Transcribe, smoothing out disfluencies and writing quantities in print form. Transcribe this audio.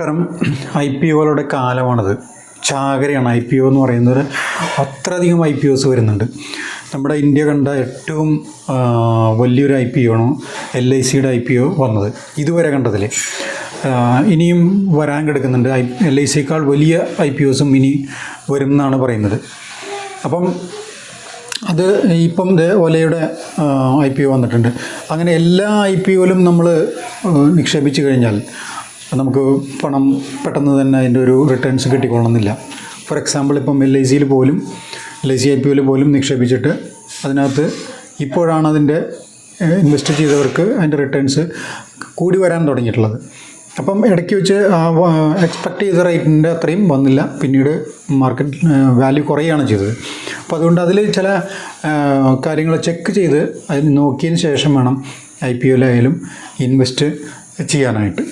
തരം I P ഒകളുടെ കാലമാണത്. ചാകരയാണ് ഐ പി ഒ എന്ന് പറയുന്നത്. അത്രയധികം ഐ പി ഒസ് വരുന്നുണ്ട്. നമ്മുടെ ഇന്ത്യ കണ്ട ഏറ്റവും വലിയൊരു ഐ പി ഒ ആണ് LICയുടെ ഐ പി ഒ വന്നത് ഇതുവരെ കണ്ടതിൽ. ഇനിയും വരാൻ കിടക്കുന്നുണ്ട്. LICയേക്കാൾ വലിയ ഐ പി ഒസും ഇനി വരും എന്നാണ് പറയുന്നത്. അപ്പം അത് ഇപ്പം ഒലയുടെ ഐ പി ഒ വന്നിട്ടുണ്ട്. അങ്ങനെ എല്ലാ ഐ പി ഒയിലും നമ്മൾ നിക്ഷേപിച്ച് കഴിഞ്ഞാൽ നമുക്ക് പണം പെട്ടെന്ന് തന്നെ അതിൻ്റെ ഒരു റിട്ടേൺസ് കിട്ടിക്കൊള്ളണമെന്നില്ല. ഫോർ എക്സാമ്പിൾ ഇപ്പം LICയിൽ പോലും LIC ഐ പി ഒയിൽ പോലും നിക്ഷേപിച്ചിട്ട് അതിനകത്ത് ഇപ്പോഴാണ് അതിൻ്റെ ഇൻവെസ്റ്റ് ചെയ്തവർക്ക് അതിൻ്റെ റിട്ടേൺസ് കൂടി വരാൻ തുടങ്ങിയിട്ടുള്ളത്. അപ്പം ഇടയ്ക്ക് വെച്ച് എക്സ്പെക്റ്റ് ചെയ്ത റേറ്റിൻ്റെ അത്രയും വന്നില്ല, പിന്നീട് മാർക്കറ്റ് വാല്യൂ കുറയുകയാണ് ചെയ്തത്. അപ്പോൾ അതുകൊണ്ട് അതിൽ ചില കാര്യങ്ങൾ ചെക്ക് ചെയ്ത് അതിന് നോക്കിയതിന് ശേഷം വേണം ഐ പി ഒയിലായാലും ഇൻവെസ്റ്റ് ചെയ്യാനായിട്ട്.